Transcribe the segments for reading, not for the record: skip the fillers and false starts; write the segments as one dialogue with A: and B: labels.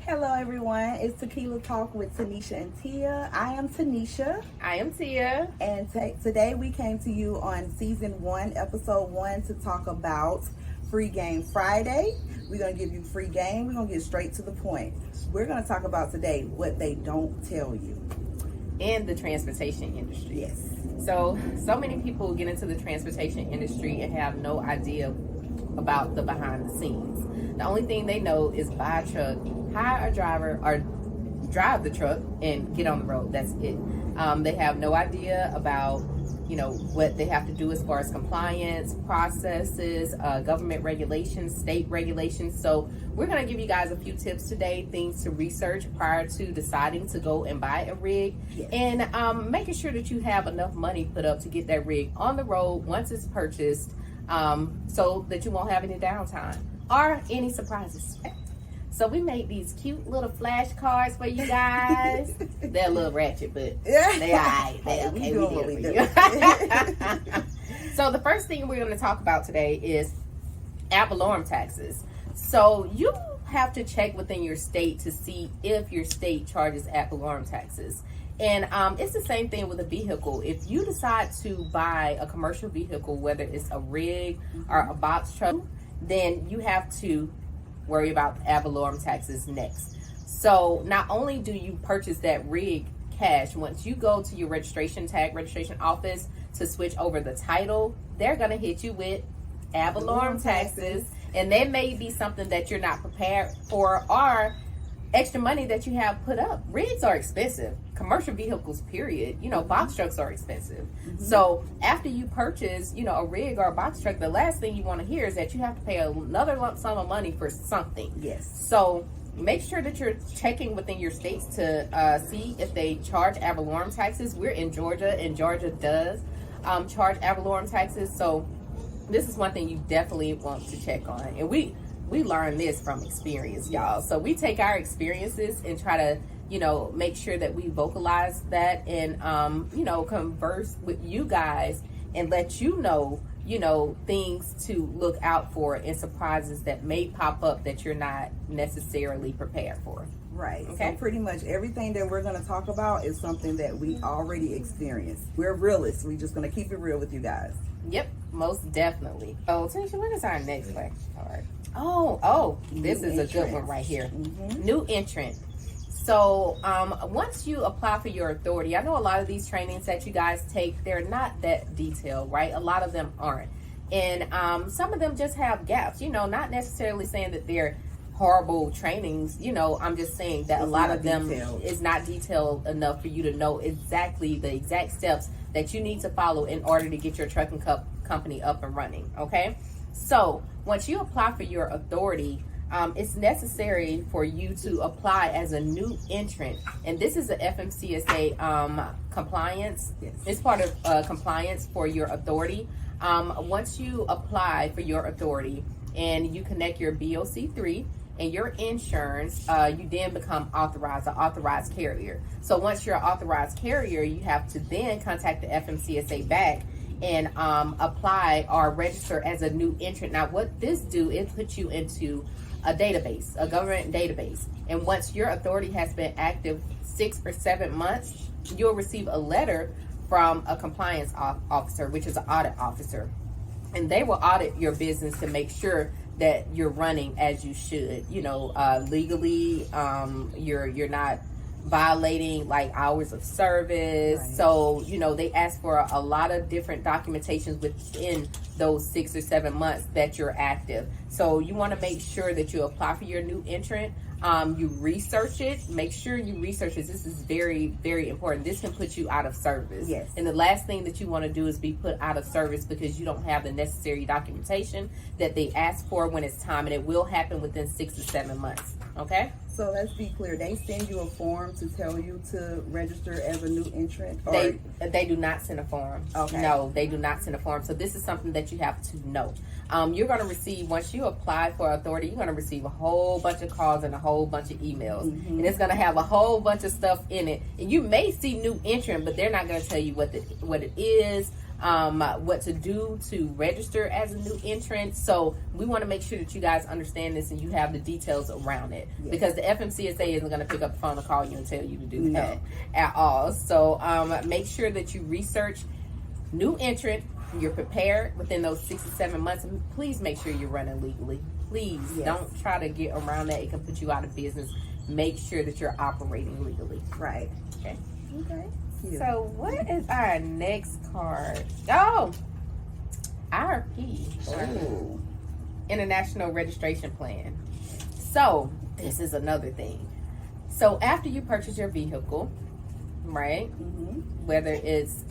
A: Hello, everyone. It's Tequila Talk with Tanisha and Tia. I am Tanisha.
B: I am Tia.
A: And today we came to you on Season 1, Episode 1 to talk about Free Game Friday. We're going to give you free game. We're going to get straight to the point. We're going to talk about today what they don't tell you.
B: In the transportation industry.
A: Yes.
B: So many people get into the transportation industry and have no idea about the behind the scenes. The only thing they know is buy a truck, hire a driver, or drive the truck and get on the road. That's it. They have no idea about, what they have to do as far as compliance, processes, government regulations, state regulations. So we're going to give you guys a few tips today, things to research prior to deciding to go and buy a rig.
A: Yes.
B: And making sure that you have enough money put up to get that rig on the road once it's purchased, so that you won't have any downtime or any surprises. So we made these cute little flashcards for you guys. They're a little ratchet, but they alright. They okay. We did it for you. So the first thing we're going to talk about today is ad valorem taxes. So you have to check within your state to see if your state charges ad valorem taxes. And it's the same thing with a vehicle. If you decide to buy a commercial vehicle, whether it's a rig or a box truck, then you have to worry about ad valorem taxes next. So not only do you purchase that rig cash, once you go to your registration office to switch over the title, they're going to hit you with ad valorem taxes. And that may be something that you're not prepared for or extra money that you have put up. Rigs are expensive. Commercial vehicles, period. Box trucks are expensive. So after you purchase, a rig or a box truck, the last thing you want to hear is that you have to pay another lump sum of money for something.
A: Yes.
B: So make sure that you're checking within your states to see if they charge ad valorem taxes. We're in Georgia, and Georgia does charge ad valorem taxes. So this is one thing you definitely want to check on. And we learn this from experience, y'all. So we take our experiences and try to, make sure that we vocalize that and, converse with you guys and let you know, things to look out for and surprises that may pop up that you're not necessarily prepared for.
A: Right.
B: Okay.
A: So pretty much everything that we're going to talk about is something that we already experienced. We're realists. We're just going to keep it real with you guys.
B: Yep, most definitely. Oh, Tanisha, what is our next flashcard? Oh, this is a good one right here. New entrant. So once you apply for your authority, I know a lot of these trainings that you guys take, they're not that detailed, right? A lot of them aren't. And some of them just have gaps, not necessarily saying that they're horrible trainings. I'm just saying that a lot of them is not detailed enough for you to know exactly the exact steps that you need to follow in order to get your trucking company up and running, okay? So once you apply for your authority, it's necessary for you to apply as a new entrant. And this is a FMCSA compliance.
A: Yes.
B: It's part of compliance for your authority. Once you apply for your authority and you connect your BOC3 and your insurance, you then become an authorized carrier. So once you're an authorized carrier, you have to then contact the FMCSA back and apply or register as a new entrant. Now what this do, it puts you into a database, a government database. And once your authority has been active 6 or 7 months, you'll receive a letter from a compliance officer, which is an audit officer. And they will audit your business to make sure that you're running as you should, legally, you're not violating like hours of service. Right. So, they ask for a lot of different documentations within those 6 or 7 months that you're active. So you want to make sure that you apply for your new entrant. You research it. Make sure you research this. This is very, very important. This can put you out of service.
A: Yes.
B: And the last thing that you want to do is be put out of service because you don't have the necessary documentation that they ask for when it's time. And it will happen within 6 or 7 months. Okay?
A: So let's be clear. They send you a form to tell you to register as a new entrant? Or?
B: They do not send a form.
A: Okay.
B: No, they do not send a form. So this is something that you have to know. You're going to receive, once you apply for authority, you're going to receive a whole bunch of calls and a whole bunch of emails. And it's going to have a whole bunch of stuff in it. And you may see new entrant, but they're not going to tell you what it is. what to do to register as a new entrant. So we want to make sure that you guys understand this and you have the details around it, because the FMCSA isn't going to pick up the phone and call you and tell you to do that at all. So make sure that you research new entrant. You're prepared within those 6 to 7 months, and please make sure you're running legally. Please don't try to get around that. It can put you out of business. Make sure that you're operating legally.
A: Right.
B: Okay.
A: Cute.
B: So what is our next card? Oh, IRP.
A: Oh.
B: International Registration Plan. So this is another thing. So after you purchase your vehicle, right? Whether it's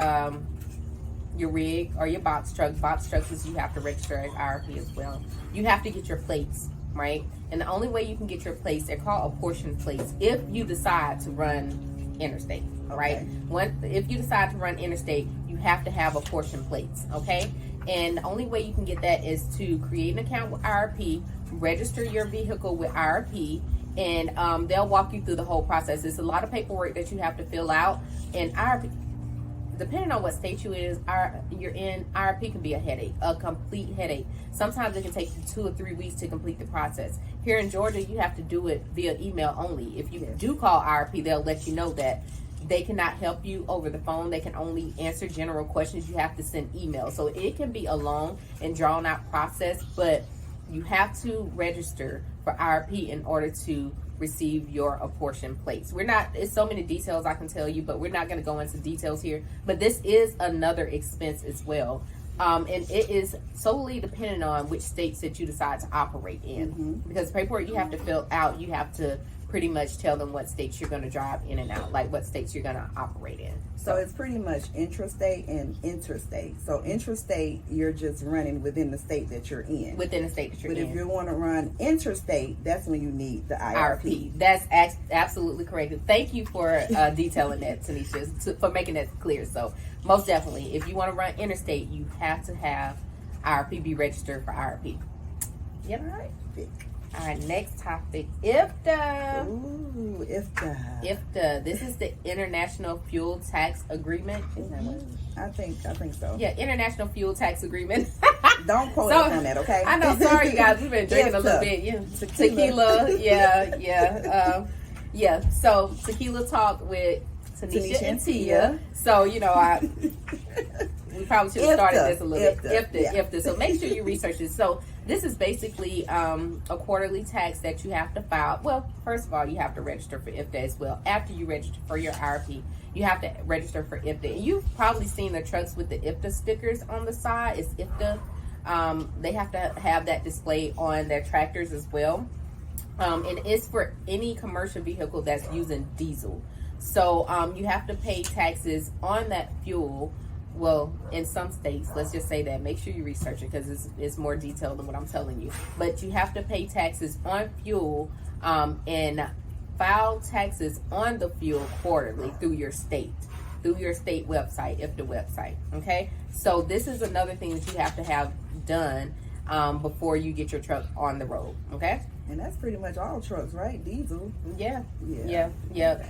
B: your rig or your box trucks is you have to register as IRP as well. You have to get your plates, right? And the only way you can get your plates, they're called apportion plates, if you decide to run interstate, right? If you decide to run interstate, you have to have apportion plates, okay? And the only way you can get that is to create an account with IRP, register your vehicle with IRP, and they'll walk you through the whole process. It's a lot of paperwork that you have to fill out, and IRP, depending on what state you're in, IRP can be a headache, a complete headache. Sometimes it can take you 2 or 3 weeks to complete the process. Here in Georgia, you have to do it via email only. If you do call IRP, they'll let you know that they cannot help you over the phone. They can only answer general questions. You have to send email. So it can be a long and drawn out process, but you have to register for IRP in order to receive your apportion plates. It's so many details I can tell you, but we're not going to go into details here. But this is another expense as well. And it is solely dependent on which states that you decide to operate in. Because the paperwork you have to fill out, you have to pretty much tell them what states you're going to drive in and out, like what states you're going to operate in.
A: So it's pretty much intrastate and interstate. So intrastate, you're just running within the state that you're in.
B: Within the state that you're in.
A: But if you want to run interstate, that's when you need the IRP.
B: That's absolutely correct. Thank you for detailing that, Tanisha, for making that clear. So most definitely, if you want to run interstate, you have to have IRP, be registered for IRP. Yep.
A: All right.
B: Our next topic, IFTA.
A: Ooh, IFTA.
B: IFTA. This is the International Fuel Tax Agreement. Is that what?
A: I think so.
B: Yeah, International Fuel Tax Agreement.
A: Don't quote us on that, okay?
B: I know. Sorry, you guys. We've been drinking a little bit. Yeah, tequila. Yeah. So tequila talk with Tanisha and Tia. So we probably should have started this a little bit. IFTA. So make sure you research this. So this is basically a quarterly tax that you have to file. Well, first of all, you have to register for IFTA as well. After you register for your IRP, you have to register for IFTA. And you've probably seen the trucks with the IFTA stickers on the side. It's IFTA. They have to have that displayed on their tractors as well. And it's for any commercial vehicle that's using diesel. So you have to pay taxes on that fuel. Well, in some states, let's just say that. Make sure you research it, because it's more detailed than what I'm telling you. But you have to pay taxes on fuel and file taxes on the fuel quarterly through your state website, IFTA website. Okay, so this is another thing that you have to have done before you get your truck on the road. Okay.
A: And that's pretty much all trucks, right? Diesel.
B: Yeah.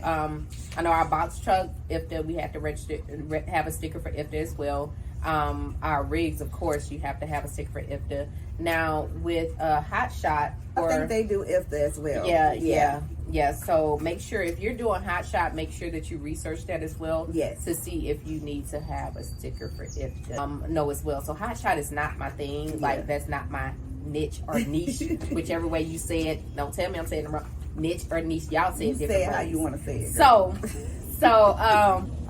B: I know our box truck, IFTA, we have to register, have a sticker for IFTA as well. Our rigs, of course, you have to have a sticker for IFTA. Now with Hot Shot,
A: I think they do IFTA as well.
B: Yeah. So make sure if you're doing Hot Shot, make sure that you research that as well.
A: Yes.
B: To see if you need to have a sticker for IFTA. No, as well. So Hot Shot is not my thing. Yeah. Like that's not my niche or niche, whichever way you say it. Don't tell me I'm saying it wrong. Niche or niche, y'all say it different.
A: Say it how you want to say it. Girl.
B: So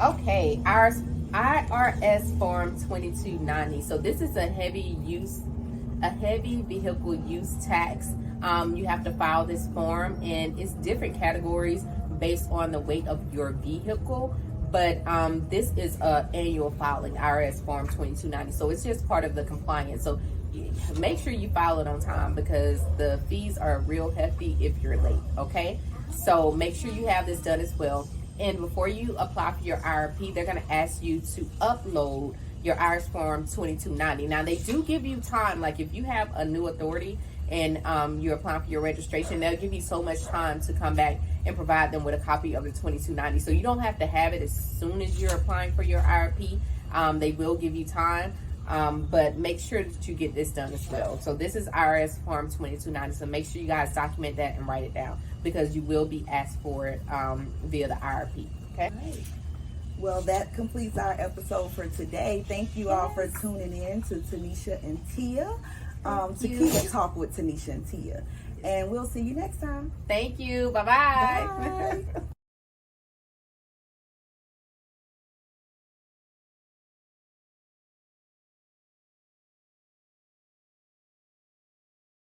B: okay, our IRS form 2290. So this is a heavy vehicle use tax. You have to file this form, and it's different categories based on the weight of your vehicle. But this is a annual filing, IRS form 2290. So it's just part of the compliance. So make sure you file it on time, because the fees are real hefty if you're late. Okay, so make sure you have this done as well. And before you apply for your IRP, they're going to ask you to upload your IRS form 2290. Now they do give you time, like if you have a new authority and you're applying for your registration, they'll give you so much time to come back and provide them with a copy of the 2290. So you don't have to have it as soon as you're applying for your IRP. They will give you time, but make sure that you get this done as well. So this is IRS Form 2290. So make sure you guys document that and write it down, because you will be asked for it via the IRP. Okay.
A: Right. Well, that completes our episode for today. Thank you all for tuning in to Tanisha and Tia. Tequila Talk with Tanisha and Tia. And we'll see you next time.
B: Thank you. Bye-bye.
A: Bye.